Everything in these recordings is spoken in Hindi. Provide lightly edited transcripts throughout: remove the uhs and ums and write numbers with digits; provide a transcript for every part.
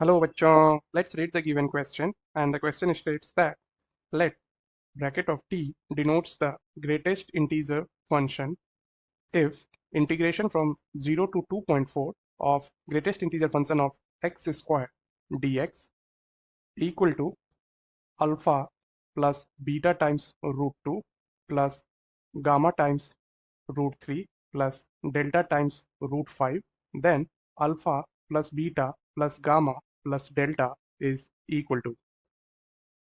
Hello, bachon. Let's read the given question. And the question states that let bracket of t denotes the greatest integer function if integration from 0 to 2.4 of greatest integer function of x square dx equal to alpha plus beta times root 2 plus gamma times root 3 plus delta times root 5, then alpha plus beta plus gamma plus delta is equal to.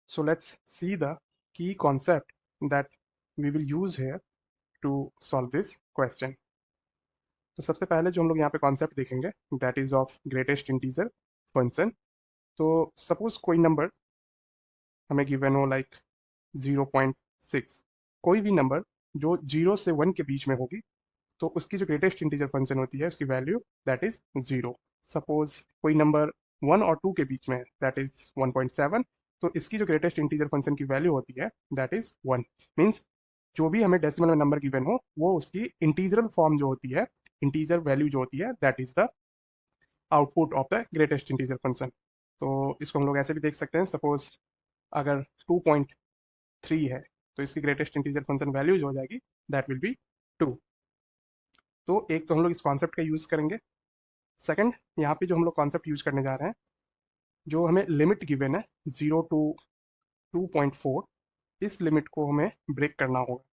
So let's see the key concept that we will use here to solve this question. तो सबसे पहले जो हम लोग यहाँ पे कॉन्सेप्ट देखेंगे that is of greatest integer function. तो सपोज कोई नंबर हमें गिवन हो लाइक 0.6, कोई भी नंबर जो 0 से 1 के बीच में होगी तो उसकी जो ग्रेटेस्ट इंटीजर फंक्शन होती है उसकी वैल्यू दैट इज 0। सपोज कोई नंबर 1 और 2 के बीच में है दैट इज 1.7, तो इसकी जो ग्रेटेस्ट इंटीजर फंक्शन की वैल्यू होती है दैट इज 1। मीन्स जो भी हमें डेसिमल में नंबर गिवन हो वो उसकी इंटीजरल फॉर्म जो होती है, इंटीजर वैल्यू जो होती है that is the output of the greatest integer function. तो इसको हम लोग ऐसे भी देख सकते हैं, सपोज अगर 2.3 है तो इसकी ग्रेटेस्ट इंटीजर फंक्शन वैल्यू जो हो जाएगी दैट विल बी 2। तो एक तो हम लोग इस कॉन्सेप्ट का यूज़ करेंगे। सेकंड, यहाँ पे जो हम लोग कॉन्सेप्ट यूज़ करने जा रहे हैं, जो हमें लिमिट गिवन है 0 टू 2.4, इस लिमिट को हमें ब्रेक करना होगा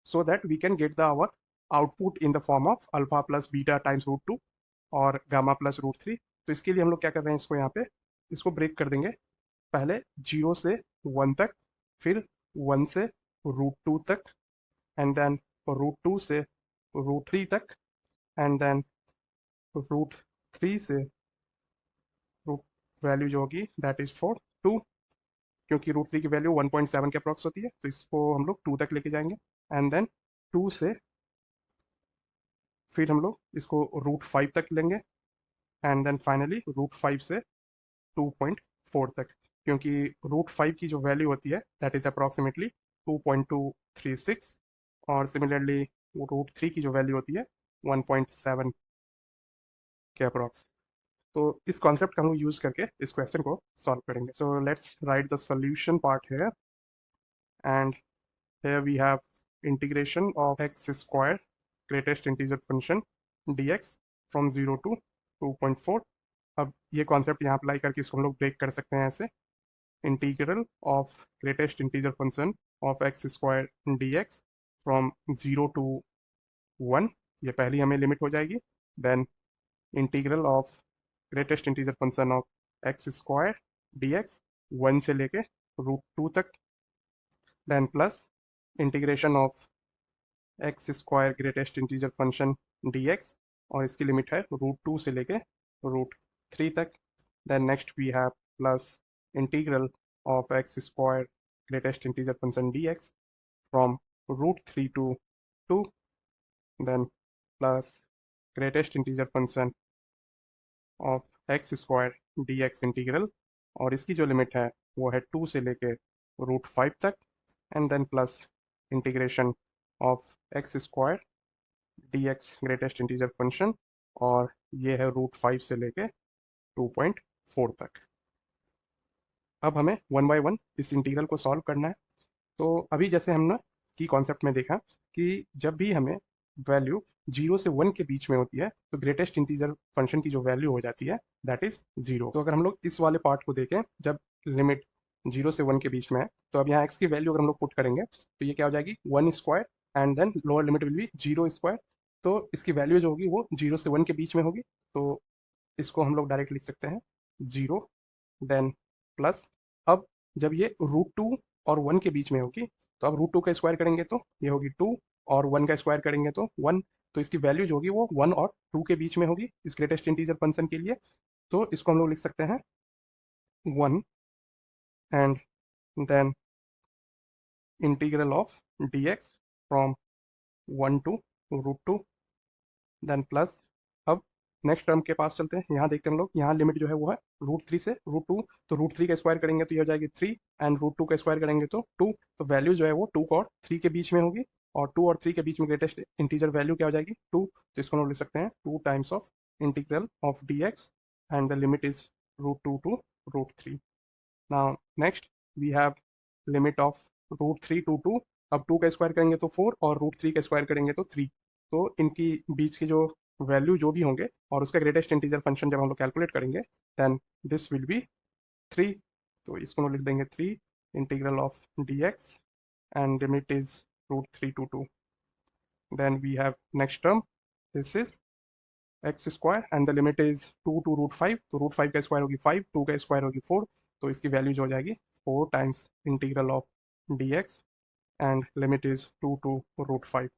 so that we can get the our output in the form of alpha plus beta times root 2 और गामा प्लस रूट 3। तो इसके लिए हम लोग क्या कर रहे हैं, इसको यहाँ पे इसको ब्रेक कर देंगे। पहले 0 से 1 तक, फिर 1 से रूट 2 तक, एंड देन रूट 2 से रूट 3 तक, एंड देन रूट 3 से रूट वैल्यू जो होगी दैट इज फॉर 2, क्योंकि रूट 3 की वैल्यू 1.7 के अप्रॉक्स होती है तो इसको हम लोग 2 तक लेके जाएंगे। एंड देन 2 से फिर हम लोग इसको रूट 5 तक लेंगे, एंड देन फाइनली रूट 5 से 2.4 तक, क्योंकि रूट 5 की जो वैल्यू होती है दैट इज अप्रॉक्सीमेटली 2.236, और सिमिलरली रूट 3 की जो वैल्यू होती है 1.7 के अप्रॉक्स। तो इस कॉन्सेप्ट का हम लोग यूज करके इस क्वेश्चन को सॉल्व करेंगे। So let's write the solution part here, and here we have integration of x square greatest integer function dx from 0 to 2.4। अब ये कॉन्सेप्ट यहाँ अप्लाई करके इसको हम लोग ब्रेक कर सकते हैं ऐसे, integral of greatest integer function of x square dx from 0 to 1, ये पहली हमें लिमिट हो जाएगी। Then integral of greatest integer function of x square dx 1 से लेके रूट 2 तक, then plus integration of x square greatest integer function dx, और इसकी लिमिट है रूट 2 से लेके रूट 3 तक। Then next we have plus integral of x square greatest integer function dx from root 3 to 2, then plus greatest integer function of x square dx integral, और इसकी जो लिमिट है वो है 2 से लेके रूट 5 तक, and then plus integration of x square dx greatest integer function, और ये है रूट 5 से लेके 2.4 तक। अब हमें वन बाय वन इस इंटीग्रल को सॉल्व करना है। तो अभी जैसे हमने की कॉन्सेप्ट में देखा कि जब भी हमें वैल्यू 0 से 1 के बीच में होती है तो ग्रेटेस्ट इंटीजर फंक्शन की जो वैल्यू हो जाती है दैट इज 0। तो अगर हम लोग इस वाले पार्ट को देखें, जब लिमिट 0 से 1 के बीच में है तो अब यहाँ x की वैल्यू अगर हम लोग पुट करेंगे तो ये क्या हो जाएगी 1 square, and then lower limit will be 0 square. तो इसकी वैल्यू जो होगी वो 0 से 1 के बीच में होगी, तो इसको हम लोग डायरेक्ट लिख सकते हैं 0, देन प्लस, अब जब ये रूट 2 और 1 के बीच में होगी तो अब रूट 2 का स्क्वायर करेंगे तो ये होगी 2, और 1 का स्क्वायर करेंगे तो 1, तो इसकी वैल्यू जो होगी वो 1 और 2 के बीच में होगी इस ग्रेटेस्ट इंटीजर फंक्शन के लिए। तो इसको हम लोग लिख सकते हैं 1, and then integral of dx from 1 to root 2, then plus, अब नेक्स्ट टर्म के पास चलते हैं, यहाँ देखते हैं हम लोग, यहाँ लिमिट जो है वो है रूट 3 से रूट 2, तो रूट 3 का स्क्वायर करेंगे तो ये हो जाएगी 3, एंड रूट 2 का स्क्वायर करेंगे तो 2, तो वैल्यू जो है वो 2 और 3 के बीच में होगी, और 2 और 3 के बीच में ग्रेटेस्ट इंटीजर वैल्यू क्या हो जाएगी 2, तो इसको हम लोग लिख सकते हैं 2 times of integral of dx, and the limit is root 2 to root 3. Now next we have limit of root 3 to 2. अब 2 का स्क्वायर करेंगे तो 4 और रूट 3 का स्क्वायर करेंगे तो 3. तो इनकी बीच के जो वैल्यू जो भी होंगे और उसका ग्रेटेस्ट इंटीजर फंक्शन जब हम लोग कैलकुलेट करेंगे देन दिस विल बी 3. तो इसको हम लिख देंगे 3 integral of dx and limit is root 3 to 2. Then we have next term, this is x square and the limit is 2 to root 5. तो root 5 का स्क्वायर होगी 5, 2 का स्क्वायर होगी 4. तो इसकी वैल्यू जो हो जाएगी 4 times integral of dx and limit is 2 to root 5.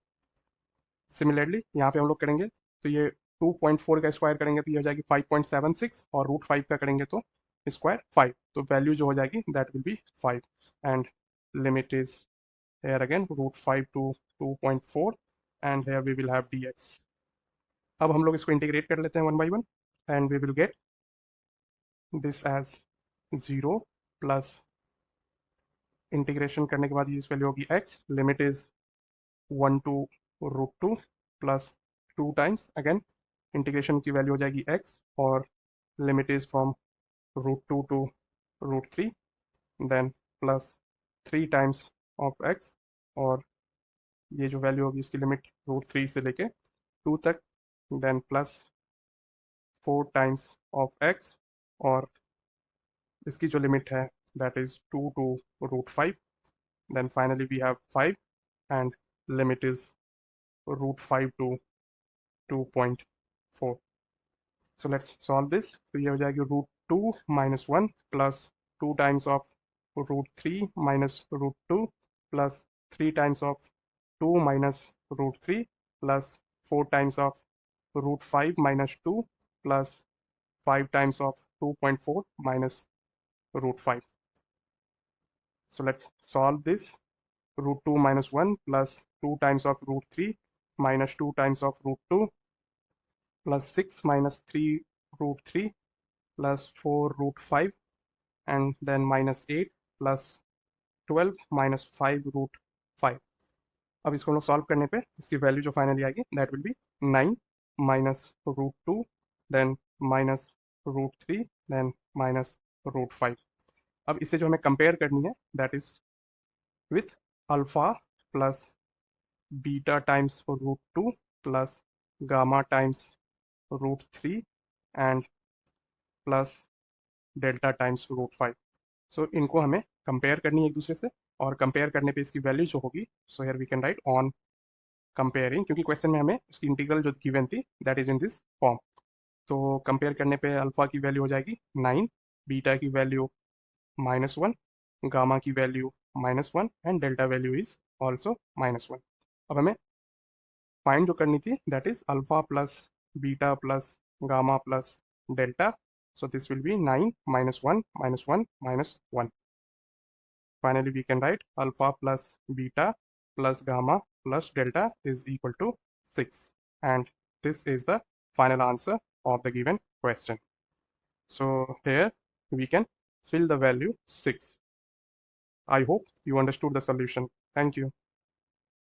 Similarly यहाँ पे हम लोग करेंगे तो ये 2.4 का स्क्वायर करेंगे तो ये हो जाएगी 5.76 और रूट 5 का करेंगे तो स्क्वायर 5. तो वैल्यू जो हो जाएगी that will B 5 and limit is here again root 5 to 2.4 and here we will have dx. अब हम लोग इसको इंटीग्रेट कर लेते हैं one by one and we will get this as 0 plus integration करने के बाद ये वैल्यू होगी x, limit is 1 to root 2 plus 2 times again integration की वैल्यू हो जाएगी x और limit is from root 2 to root 3 then plus 3 times of x और ये जो वैल्यू होगी इसकी लिमिट रूट 3 से लेके 2 तक then plus 4 times of x और इसकी जो लिमिट है that is 2 to root 5. Then finally we have 5 and limit is root 5 to 2.4. So let's solve this. तो ये हो जाएगी root 2 minus 1 plus 2 times of root 3 minus root 2 plus 3 times of 2 minus root 3 plus 4 times of root 5 minus 2 plus 5 times of 2.4 minus root 5. So let's solve this. Root 2 minus 1 plus 2 times of root 3 minus 2 times of root 2 plus 6 minus 3 root 3 plus 4 root 5 and then minus 8 plus 12 minus 5 root 5. अब इसको हम लोग सॉल्व करने पे इसकी वैल्यू जो फाइनली आएगी that will be 9 minus root 2 then minus root 3 then minus root 5. अब इसे जो हमें कंपेयर करनी है that is with alpha plus beta times root 2 plus gamma times root 3 and plus delta times root 5. So इनको हमें कंपेयर करनी है एक दूसरे से और कंपेयर करने पे इसकी वैल्यू जो होगी so here we can write on comparing, क्योंकि क्वेश्चन में हमें उसकी इंटीग्रल जो गिवन थी that is in this form. तो कंपेयर करने पे अल्फा की वैल्यू हो जाएगी 9, बीटा की वैल्यू -1, गामा की value -1 and delta value is also -1. अब हमें फाइंड जो करनी थी that is alpha plus beta plus gamma plus delta. So this will be 9 minus 1 minus 1 minus 1. Finally, we can write alpha plus beta plus gamma plus delta is equal to 6. And this is the final answer of the given question. So here we can fill the value 6. I hope you understood the solution. Thank you.